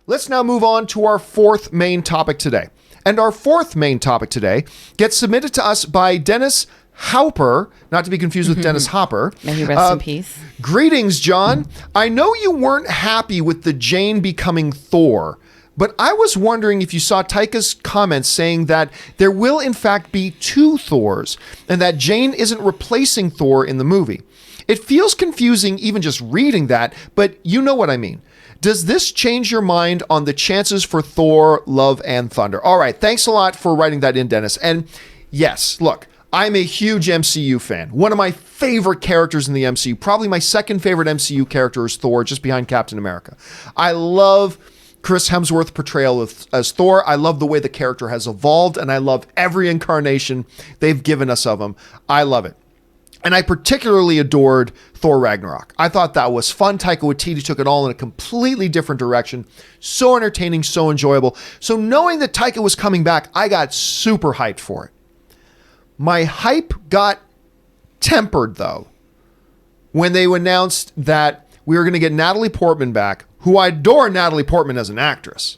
Let's now move on to our fourth main topic today. And our fourth main topic today gets submitted to us by Dennis Hauper, not to be confused with Dennis Hopper. May he rest in peace. Greetings, John. I know you weren't happy with the Jane becoming Thor, but I was wondering if you saw Taika's comments saying that there will in fact be two Thors and that Jane isn't replacing Thor in the movie. It feels confusing even just reading that, but you know what I mean. Does this change your mind on the chances for Thor, Love, and Thunder? All right, thanks a lot for writing that in, Dennis. And yes, look, I'm a huge MCU fan. One of my favorite characters in the MCU, probably my second favorite MCU character is Thor, just behind Captain America. I love Chris Hemsworth's portrayal as Thor. I love the way the character has evolved, and I love every incarnation they've given us of him. I love it. And I particularly adored Thor Ragnarok. I thought that was fun. Taika Waititi took it all in a completely different direction. So entertaining, so enjoyable. So knowing that Taika was coming back, I got super hyped for it. My hype got tempered, though, when they announced that we were going to get Natalie Portman back, who I adore Natalie Portman as an actress.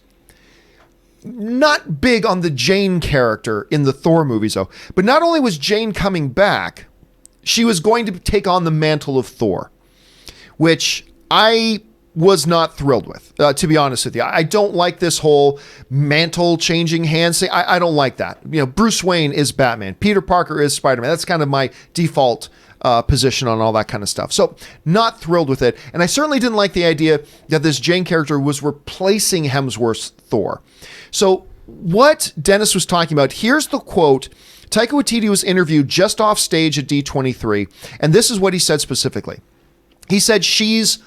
Not big on the Jane character in the Thor movies, though. But not only was Jane coming back, she was going to take on the mantle of Thor, which I was not thrilled with, to be honest with you. I don't like this whole mantle changing hands thing. I don't like that. You know, Bruce Wayne is Batman. Peter Parker is Spider-Man. That's kind of my default position on all that kind of stuff. So not thrilled with it. And I certainly didn't like the idea that this Jane character was replacing Hemsworth's Thor. So what Dennis was talking about, here's the quote. Taika Waititi was interviewed just off stage at D23, and this is what he said specifically. He said, she's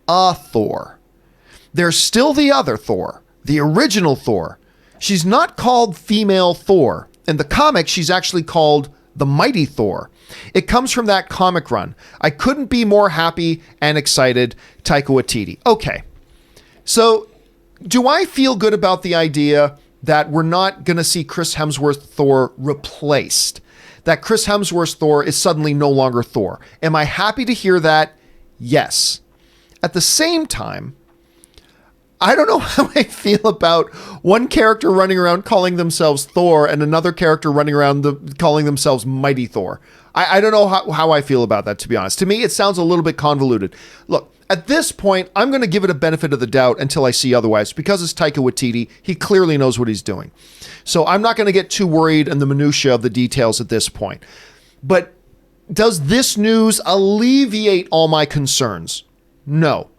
a Thor. There's still the other Thor, the original Thor. She's not called female Thor. In the comic, she's actually called the Mighty Thor. It comes from that comic run. I couldn't be more happy and excited, Taika Waititi. Okay, so do I feel good about the idea that we're not going to see Chris Hemsworth Thor replaced? That Chris Hemsworth Thor is suddenly no longer Thor? Am I happy to hear that? Yes. At the same time, I don't know how I feel about one character running around calling themselves Thor and another character running around calling themselves Mighty Thor. I don't know how I feel about that, to be honest. To me, it sounds a little bit convoluted. Look, at this point, I'm going to give it a benefit of the doubt until I see otherwise. Because it's Taika Waititi, he clearly knows what he's doing. So I'm not going to get too worried in the minutia of the details at this point. But does this news alleviate all my concerns? No.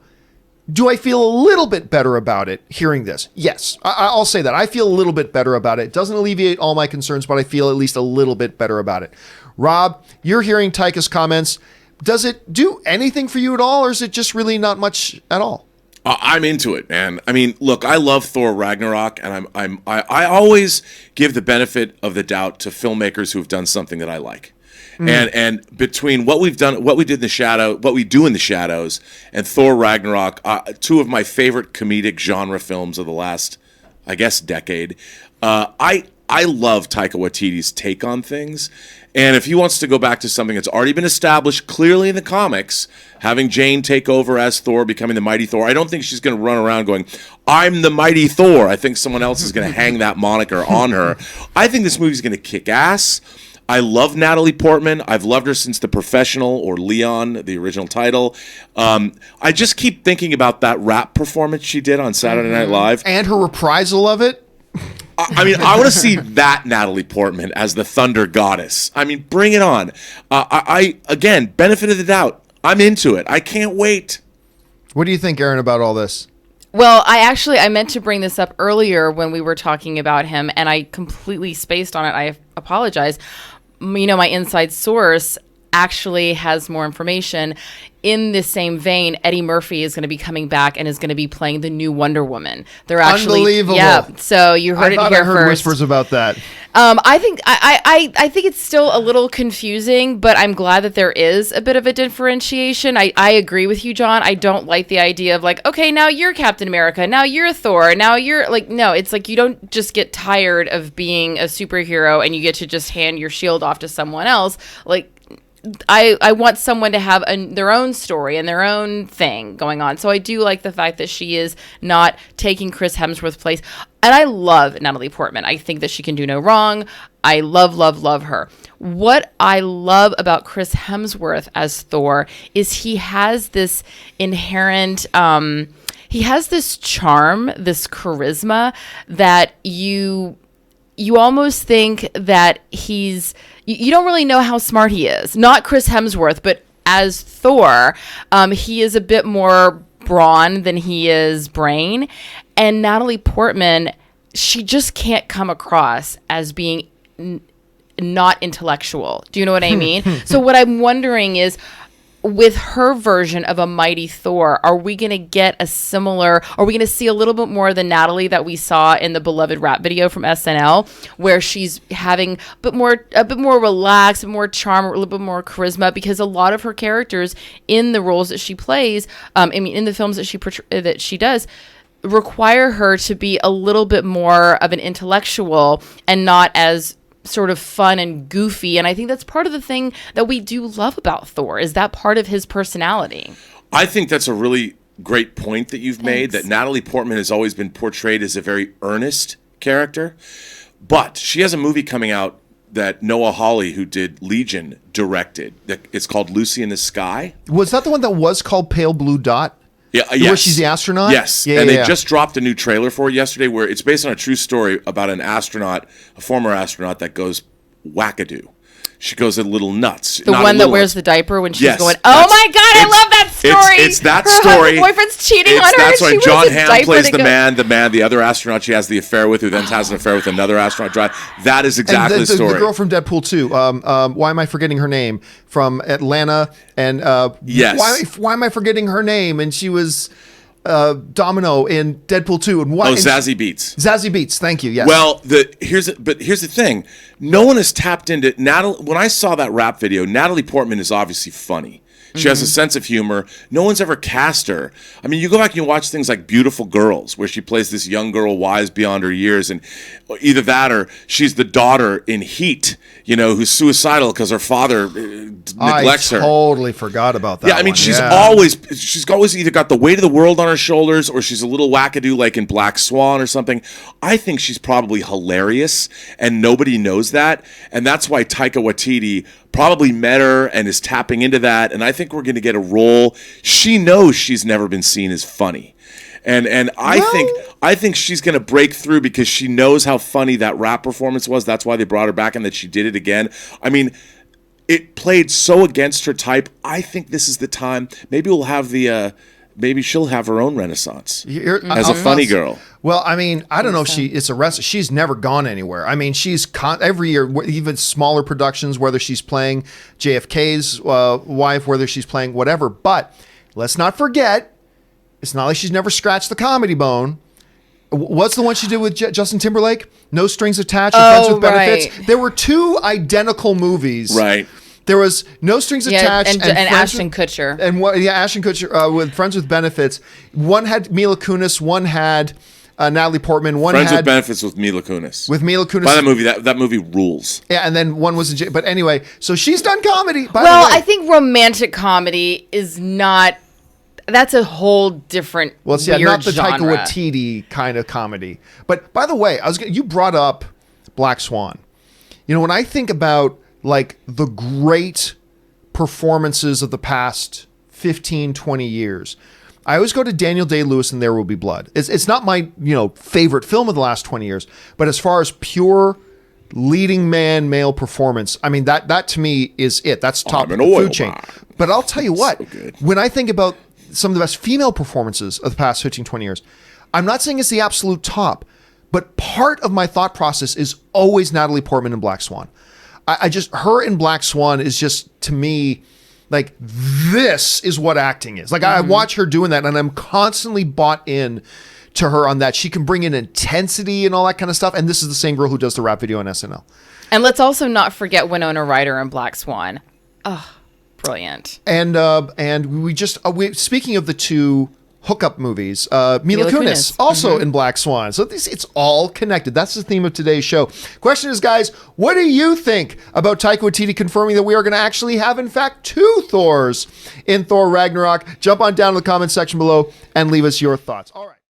Do I feel a little bit better about it hearing this? Yes, I'll say that. I feel a little bit better about it. It doesn't alleviate all my concerns, but I feel at least a little bit better about it. Rob, you're hearing Taika's comments. Does it do anything for you at all, or is it just really not much at all? I'm into it, man. I mean, look, I love Thor Ragnarok, and I always give the benefit of the doubt to filmmakers who have done something that I like. And between what we've done, what we did in the shadow, what we do in the shadows, and Thor Ragnarok, two of my favorite comedic genre films of the last, I guess, decade. I love Taika Waititi's take on things. And if he wants to go back to something that's already been established clearly in the comics, having Jane take over as Thor, becoming the Mighty Thor, I don't think she's going to run around going, I'm the Mighty Thor. I think someone else is going to hang that moniker on her. I think this movie's going to kick ass. I love Natalie Portman. I've loved her since The Professional, or Leon, the original title. I just keep thinking about that rap performance she did on Saturday Night Live. And her reprisal of it. I mean, I want to see that Natalie Portman as the Thunder Goddess. I mean, bring it on. Again, benefit of the doubt. I'm into it. I can't wait. What do you think, Aaron, about all this? Well, I meant to bring this up earlier when we were talking about him, and I completely spaced on it. I apologize. You know, my inside source actually has more information. In the same vein, Eddie Murphy is going to be coming back and is going to be playing the new Wonder Woman. They're actually unbelievable. Yeah. So you heard it here I heard first. Whispers about that. I think it's still a little confusing, but I'm glad that there is a bit of a differentiation. I agree with you, John. I don't like the idea of like, okay, now you're Captain America, now you're Thor, now you're like, no, it's like you don't just get tired of being a superhero and you get to just hand your shield off to someone else. Like, I want someone to have their own story and their own thing going on. So I do like the fact that she is not taking Chris Hemsworth's place. And I love Natalie Portman. I think that she can do no wrong. I love, love, love her. What I love about Chris Hemsworth as Thor is he has this inherent, he has this charm, this charisma that you almost think that you don't really know how smart he is. Not Chris Hemsworth, but as Thor, he is a bit more brawn than he is brain. And Natalie Portman, she just can't come across as being not intellectual. Do you know what I mean? So what I'm wondering is, with her version of a mighty Thor, are we going to get are we going to see a little bit more of the Natalie that we saw in the beloved rap video from SNL, where she's having a bit more relaxed, more charm, a little bit more charisma? Because a lot of her characters in the roles that she plays, in the films that she does, require her to be a little bit more of an intellectual and not as sort of fun and goofy. And I think that's part of the thing that we do love about Thor, is that part of his personality. I think that's a really great point that you've made, that Natalie Portman has always been portrayed as a very earnest character. But she has a movie coming out that Noah Hawley, who did Legion, directed. It's called Lucy in the Sky. Was that the one that was called Pale Blue Dot? Yeah, yes. Where she's the astronaut? Yes. And they just dropped a new trailer for it yesterday, where it's based on a true story about an astronaut, a former astronaut that goes wackadoo. She goes a little nuts. The one that wears the diaper when she's going, oh my God, I love that story. It's that her story. Her boyfriend's cheating on her. That's right. John Hamm plays the man, the other astronaut she has the affair with, who then has an affair with another astronaut. That is exactly the story. The girl from Deadpool 2. Why am I forgetting her name? From Atlanta. And yes. Why am I forgetting her name? And she was Domino in Deadpool 2. And Zazie Beetz. Zazie Beetz. Thank you. Yes. Well, here's the thing. No one has tapped into Natalie. When I saw that rap video, Natalie Portman is obviously funny. She has a sense of humor. No one's ever cast her. I mean, you go back and you watch things like Beautiful Girls, where she plays this young girl wise beyond her years, and either that or she's the daughter in Heat, who's suicidal because her father neglects her. I totally forgot about that. Yeah, I mean, she's always either got the weight of the world on her shoulders, or she's a little wackadoo like in Black Swan or something. I think she's probably hilarious, and nobody knows that, and that's why Taika Waititi probably met her and is tapping into that, and I think we're going to get a role. She knows she's never been seen as funny, and I think she's going to break through because she knows how funny that rap performance was. That's why they brought her back, and that she did it again. I mean, it played so against her type. I think this is the time. Maybe we'll have maybe she'll have her own renaissance as a funny girl. Well, I mean, I don't know if it's arrested. She's never gone anywhere. I mean, she's every year, even smaller productions, whether she's playing JFK's wife, whether she's playing whatever. But let's not forget, it's not like she's never scratched the comedy bone. What's the one she did with Justin Timberlake? No Strings Attached, Friends with Benefits. Right. There were two identical movies. Right. There was No Strings Attached and Ashton Kutcher. Ashton Kutcher with Friends with Benefits. One had Mila Kunis, one had Natalie Portman. Friends with Benefits with Mila Kunis. By that movie rules. Yeah, and then one was but anyway, so she's done comedy. I think romantic comedy is not. That's a whole different. Well, weird not the genre. Taika Waititi kind of comedy. But by the way, you brought up Black Swan. When I think about like the great performances of the past 15, 20 years, I always go to Daniel Day-Lewis and There Will Be Blood. It's not my favorite film of the last 20 years, but as far as pure leading man male performance, I mean that to me is it. That's top of the food chain. But I'll tell you what, when I think about some of the best female performances of the past 15, 20 years, I'm not saying it's the absolute top, but part of my thought process is always Natalie Portman in Black Swan. I just, her in Black Swan is just, to me, like, this is what acting is. Like, I watch her doing that, and I'm constantly bought in to her on that. She can bring in intensity and all that kind of stuff, and this is the same girl who does the rap video on SNL. And let's also not forget Winona Ryder in Black Swan. Oh, brilliant. And we speaking of the two hookup movies. Mila Kunis, also in Black Swan. So it's all connected. That's the theme of today's show. Question is, guys, what do you think about Taika Waititi confirming that we are going to actually have, in fact, 2 Thors in Thor Ragnarok? Jump on down to the comment section below and leave us your thoughts. All right.